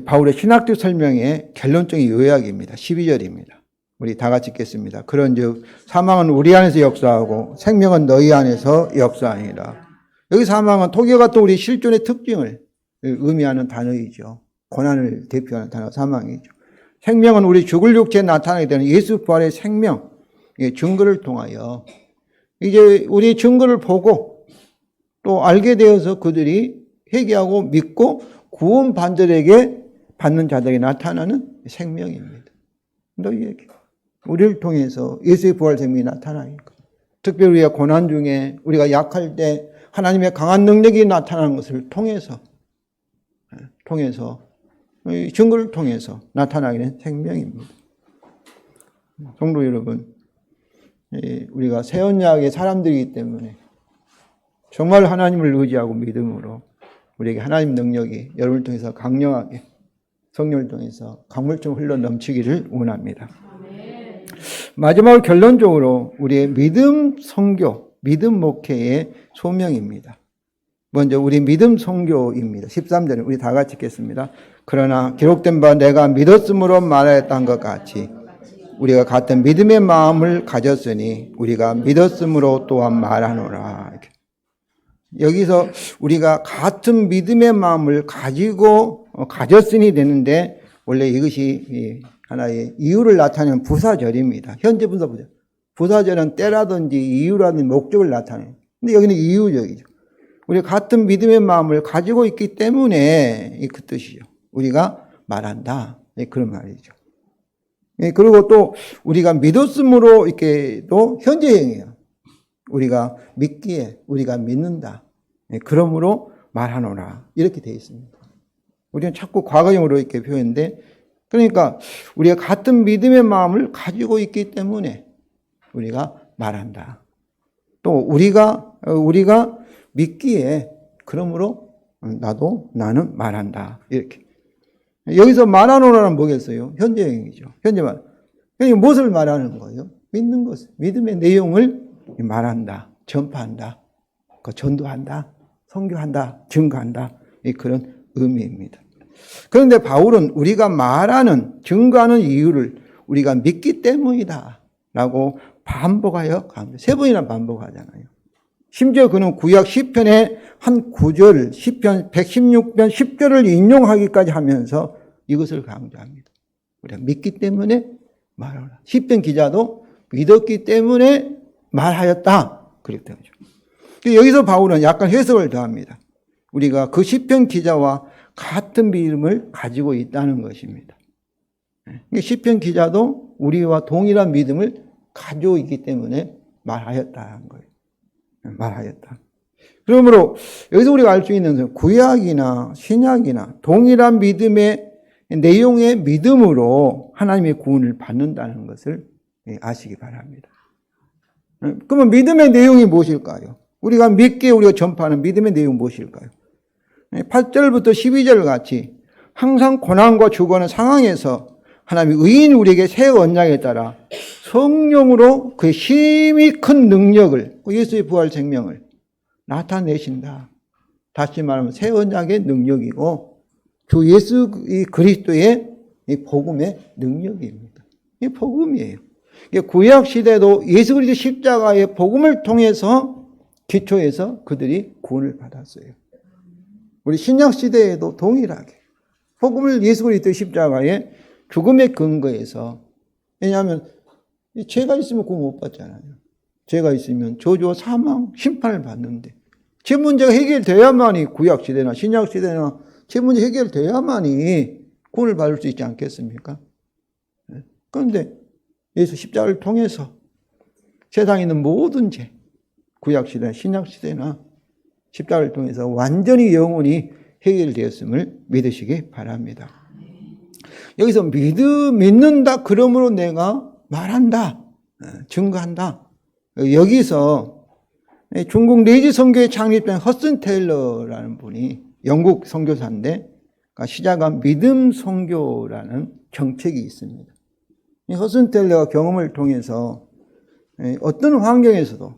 Speaker 1: 바울의 신학적 설명의 결론적인 요약입니다. 12절입니다. 우리 다 같이 읽겠습니다. 그런즉 사망은 우리 안에서 역사하고 생명은 너희 안에서 역사하니라. 여기 사망은 토기와 같은 우리 실존의 특징을 의미하는 단어이죠. 고난을 대표하는 단어 사망이죠. 생명은 우리 죽을 육체에 나타나게 되는 예수 부활의 생명, 증거를 통하여 이제 우리 증거를 보고 또 알게 되어서 그들이 회개하고 믿고 구원 받는 자들에게 나타나는 생명입니다. 너희에게. 우리를 통해서 예수의 부활 생명이 나타나니까. 특별히 우리가 고난 중에 우리가 약할 때 하나님의 강한 능력이 나타나는 것을 통해서 증거를 통해서 나타나게 된 생명입니다. 성도 여러분, 우리가 새 언약의 사람들이기 때문에 정말 하나님을 의지하고 믿음으로 우리에게 하나님 능력이 여러분을 통해서 강력하게 성령을 통해서 강물처럼 흘러 넘치기를 원합니다. 마지막으로 결론적으로 우리의 믿음 선교, 믿음 목회의 소명입니다. 먼저 우리 믿음 선교입니다. 13절에 우리 다 같이 읽겠습니다. 그러나 기록된 바 내가 믿었으므로 말하였던 것 같이 우리가 같은 믿음의 마음을 가졌으니 우리가 믿었으므로 또한 말하노라. 이렇게. 여기서 우리가 같은 믿음의 마음을 가졌으니 되는데 원래 이것이 하나의 이유를 나타내는 부사절입니다. 현재 분사부절. 부사절은 때라든지 이유라든지 목적을 나타내요. 근데 여기는 이유적이죠. 우리가 같은 믿음의 마음을 가지고 있기 때문에 그 뜻이죠. 우리가 말한다. 그런 말이죠. 그리고 또 우리가 믿었으므로 이렇게 또 현재형이에요. 우리가 믿기에 우리가 믿는다. 그러므로 말하노라. 이렇게 되어 있습니다. 우리는 자꾸 과거형으로 이렇게 표현인데 그러니까 우리가 같은 믿음의 마음을 가지고 있기 때문에 우리가 말한다. 또 우리가 믿기에 그러므로 나는 말한다. 이렇게. 여기서 말하노라는 뭐겠어요? 현재형이죠. 현재말. 그러니까 무엇을 말하는 거예요? 믿는 것을. 믿음의 내용을 말한다. 전파한다. 전도한다. 선교한다. 증거한다. 그런 의미입니다. 그런데 바울은 우리가 말하는, 증거하는 이유를 우리가 믿기 때문이다. 라고 반복하여 갑니다. 3번이나 반복하잖아요. 심지어 그는 구약 시편의 한 구절, 시편 116편 10절을 인용하기까지 하면서 이것을 강조합니다. 우리가 믿기 때문에 말하라. 시편 기자도 믿었기 때문에 말하였다. 그랬던 거죠. 여기서 바울은 약간 해석을 더합니다. 우리가 그 시편 기자와 같은 믿음을 가지고 있다는 것입니다. 시편 기자도 우리와 동일한 믿음을 가지고 있기 때문에 말하였다는 거예요. 말하였다. 그러므로 여기서 우리가 알 수 있는 것은 구약이나 신약이나 동일한 믿음의 내용의 믿음으로 하나님의 구원을 받는다는 것을 아시기 바랍니다. 그러면 믿음의 내용이 무엇일까요? 우리가 믿기에 우리가 전파하는 믿음의 내용은 무엇일까요? 8절부터 12절 같이 항상 고난과 죽어가는 상황에서 하나님이 의인 우리에게 새 언약에 따라 성령으로 그의 힘이 큰 능력을, 예수의 부활 생명을 나타내신다. 다시 말하면 새 언약의 능력이고 주 예수 그리스도의 이 복음의 능력입니다. 이 복음이에요. 구약 시대도 예수 그리스도 십자가의 복음을 통해서 기초해서 그들이 구원을 받았어요. 우리 신약 시대에도 동일하게 복음을 예수 그리스도 십자가의 죽음의 근거에서, 왜냐하면 죄가 있으면 구원 못 받잖아요. 죄가 있으면 저주와 사망, 심판을 받는데 죄 문제가 해결돼야만이 구약 시대나 신약 시대나 죄 문제 해결돼야만이 구원을 받을 수 있지 않겠습니까? 그런데 예수 십자가를 통해서 세상에 있는 모든 죄, 구약 시대, 신약 시대나 십자가를 통해서 완전히 영원히 해결되었음을 믿으시기 바랍니다. 여기서 믿는다. 그러므로 내가 말한다. 증거한다. 여기서 중국 레이지 선교의 창립된 허슨 테일러라는 분이 영국 선교사인데 시작한 믿음 선교라는 정책이 있습니다. 이 허슨 테일러가 경험을 통해서 어떤 환경에서도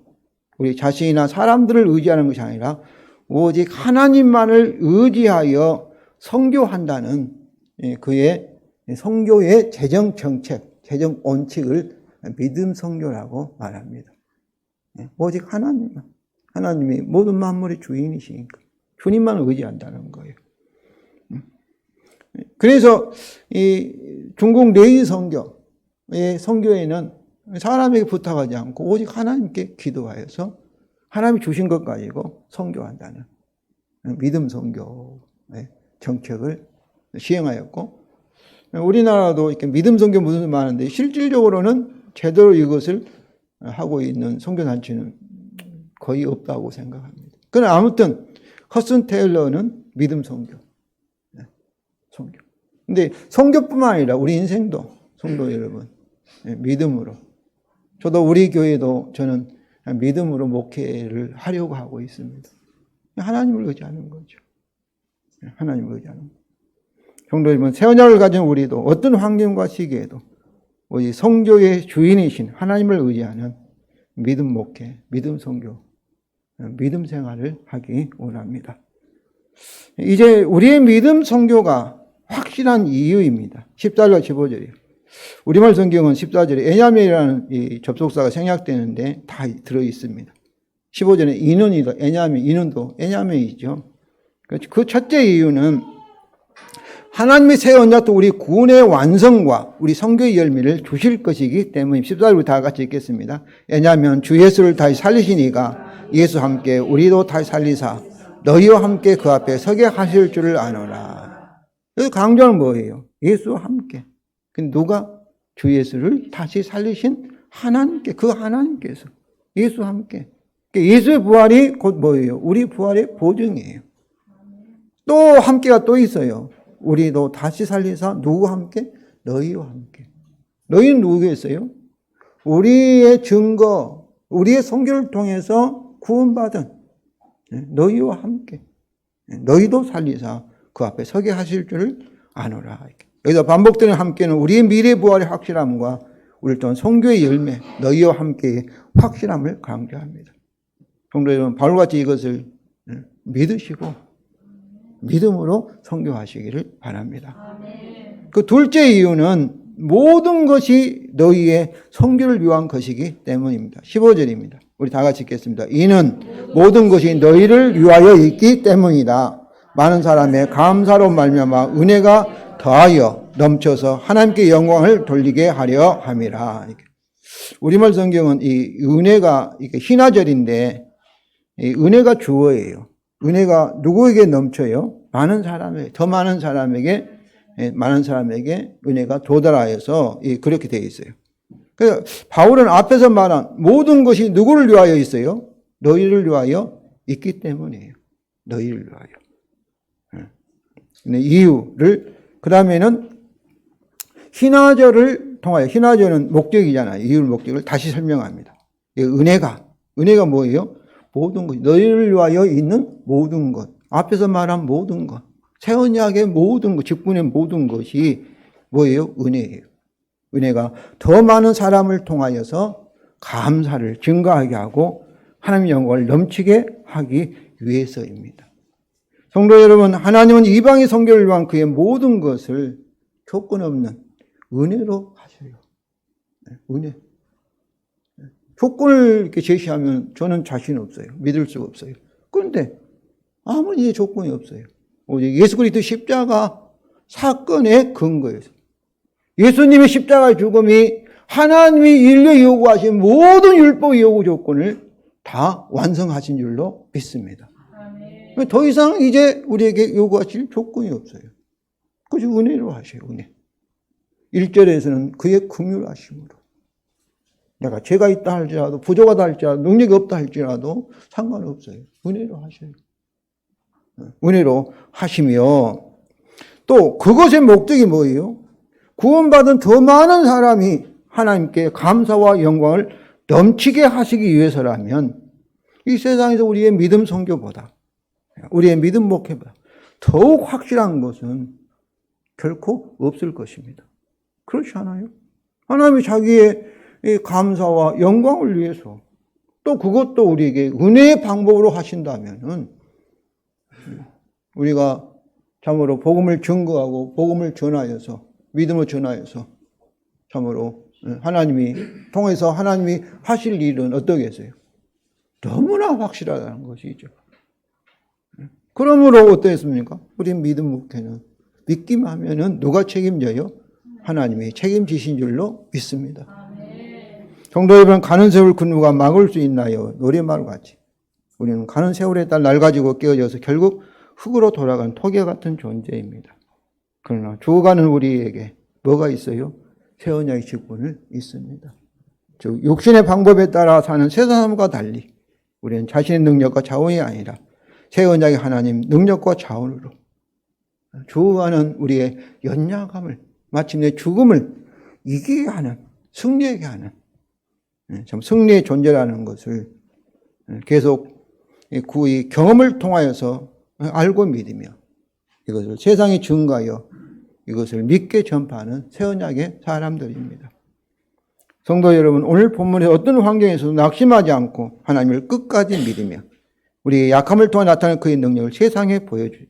Speaker 1: 우리 자신이나 사람들을 의지하는 것이 아니라 오직 하나님만을 의지하여 선교한다는 그의 선교의 재정 정책, 재정 원칙을 믿음 선교라고 말합니다. 오직 하나님만, 하나님이 모든 만물의 주인이시니까 주님만 의지한다는 거예요. 그래서 이 중국 레이 선교의 선교에는 사람에게 부탁하지 않고 오직 하나님께 기도하여서 하나님이 주신 것 가지고 선교한다는 믿음 선교의 정책을 시행하였고, 우리나라도 이렇게 믿음 선교 무슨 많은데 실질적으로는 제대로 이것을 하고 있는 선교단체는 거의 없다고 생각합니다. 그러나 아무튼 허슨 테일러는 믿음 선교. 선교. 근데 선교뿐만 아니라 우리 인생도 성도 여러분, 믿음으로. 저도 우리 교회도 저는 믿음으로 목회를 하려고 하고 있습니다. 하나님을 의지하는 거죠. 하나님을 의지하는 거죠. 성도 여러분, 새 언약을 가진 우리도 어떤 환경과 시기에도 우리 성교의 주인이신 하나님을 의지하는 믿음 목회, 믿음 선교, 믿음 생활을 하기 원합니다. 이제 우리의 믿음 선교가 확실한 이유입니다. 14절과 15절이에요. 우리말 성경은 14절에 에냐멜이라는 이 접속사가 생략되는데 다 들어있습니다. 15절에 이는이다. 에냐멜, 이는도 에냐멜이죠. 그 첫째 이유는 하나님의 새 언약도 우리 구원의 완성과 우리 선교의 열매를 주실 것이기 때문에 14절부터 다 같이 읽겠습니다. 왜냐하면 주 예수를 다시 살리시니까 예수와 함께 우리도 다시 살리사 너희와 함께 그 앞에 서게 하실 줄을 아노라. 여기 강조는 뭐예요? 예수와 함께. 근데 누가? 주 예수를 다시 살리신 하나님께, 그 하나님께서 예수와 함께. 예수의 부활이 곧 뭐예요? 우리 부활의 보증이에요. 또 함께가 또 있어요. 우리도 다시 살리사 누구와 함께? 너희와 함께. 너희는 누구겠어요? 우리의 증거, 우리의 선교를 통해서 구원받은 너희와 함께. 너희도 살리사 그 앞에 서게 하실 줄을 아노라. 여기서 반복되는 함께는 우리의 미래 부활의 확실함과 우리를 통한 선교의 열매, 너희와 함께의 확실함을 강조합니다. 성도 여러분, 바울같이 이것을 믿으시고 믿음으로 선교하시기를 바랍니다. 그 둘째 이유는 모든 것이 너희의 선교를 위한 것이기 때문입니다. 15절입니다. 우리 다 같이 읽겠습니다. 이는 모든 것이 너희를 위하여 있기 때문이다. 많은 사람의 감사로 말미암아 은혜가 더하여 넘쳐서 하나님께 영광을 돌리게 하려 함이라. 우리말 성경은 이 은혜가 은하절인데 이 은혜가 주어예요. 은혜가 누구에게 넘쳐요? 많은 사람에게, 더 많은 사람에게 은혜가 도달하여서 그렇게 되어 있어요. 그래서 바울은 앞에서 말한 모든 것이 누구를 위하여 있어요? 너희를 위하여 있기 때문이에요. 너희를 위하여. 이유를, 그 다음에는 hin하절을 통하여, hin하절은 목적이잖아요. 이유를, 목적을 다시 설명합니다. 은혜가 뭐예요? 모든 것, 너희를 위하여 있는 모든 것, 앞에서 말한 모든 것, 새 언약의 모든 것, 직분의 모든 것이 뭐예요? 은혜예요. 은혜가 더 많은 사람을 통하여서 감사를 증가하게 하고 하나님의 영광을 넘치게 하기 위해서입니다. 성도 여러분, 하나님은 이방의 선교를 위한 그의 모든 것을 조건 없는 은혜로 하셔요. 은혜. 조건을 이렇게 제시하면 저는 자신 없어요. 믿을 수가 없어요. 그런데 아무리 조건이 없어요. 오직 예수 그리스도 십자가 사건의 근거에서 예수님의 십자가 죽음이 하나님이 인류에 요구하신 모든 율법 요구 조건을 다 완성하신 줄로 믿습니다. 더 이상 이제 우리에게 요구하실 조건이 없어요. 그것이 은혜로 하셔요. 은혜. 1절에서는 그의 긍휼하심으로. 내가 죄가 있다 할지라도, 부족하다 할지라도, 능력이 없다 할지라도 상관없어요. 은혜로 하셔요. 은혜로 하시며, 또 그것의 목적이 뭐예요? 구원받은 더 많은 사람이 하나님께 감사와 영광을 넘치게 하시기 위해서라면 이 세상에서 우리의 믿음 선교보다, 우리의 믿음 목회보다 더욱 확실한 것은 결코 없을 것입니다. 그렇지 않아요? 하나님이 자기의 감사와 영광을 위해서 또 그것도 우리에게 은혜의 방법으로 하신다면은 우리가 참으로 복음을 증거하고 복음을 전하여서 믿음을 전하여서 참으로 하나님이 통해서 하나님이 하실 일은 어떠겠어요? 너무나 확실하다는 것이죠. 그러므로 어떻습니까? 우리 믿음 목회는 믿기만 하면은 누가 책임져요? 하나님이 책임지신 줄로 믿습니다. 성도 여러분, 가는 세월 그 누가 막을 수 있나요? 노래말 같이 우리는 가는 세월에 따라 낡아지고 깨어져서 결국 흙으로 돌아가는 토개 같은 존재입니다. 그러나 죽어가는 우리에게 뭐가 있어요? 새 언약의 직분을 있습니다. 즉 육신의 방법에 따라 사는 새 사람과 달리 우리는 자신의 능력과 자원이 아니라 새 언약의 하나님 능력과 자원으로 죽어가는 우리의 연약함을 마침내 죽음을 이기게 하는, 승리하게 하는 참 승리의 존재라는 것을 계속 그 경험을 통하여서 알고 믿으며 이것을 세상에 증거하여 이것을 믿게 전파하는 새 언약의 사람들입니다. 성도 여러분, 오늘 본문의 어떤 환경에서도 낙심하지 않고 하나님을 끝까지 믿으며 우리의 약함을 통해 나타나는 그의 능력을 세상에 보여주며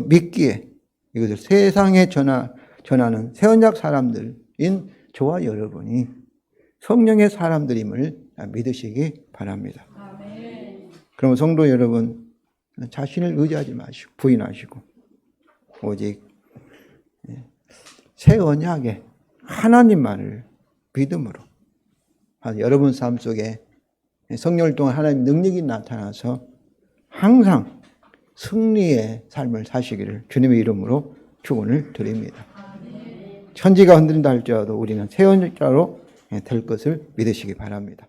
Speaker 1: 믿기에 이것을 세상에 전하는 새 언약 사람들인 저와 여러분이 성령의 사람들임을 믿으시기 바랍니다. 그럼 성도 여러분, 자신을 의지하지 마시고 부인하시고 오직 새 언약의 하나님만을 믿음으로 여러분 삶 속에 성령을 통한 하나님의 능력이 나타나서 항상 승리의 삶을 사시기를 주님의 이름으로 축원을 드립니다. 천지가 흔들린다 할지라도 우리는 새 언약자로 될 것을 믿으시기 바랍니다.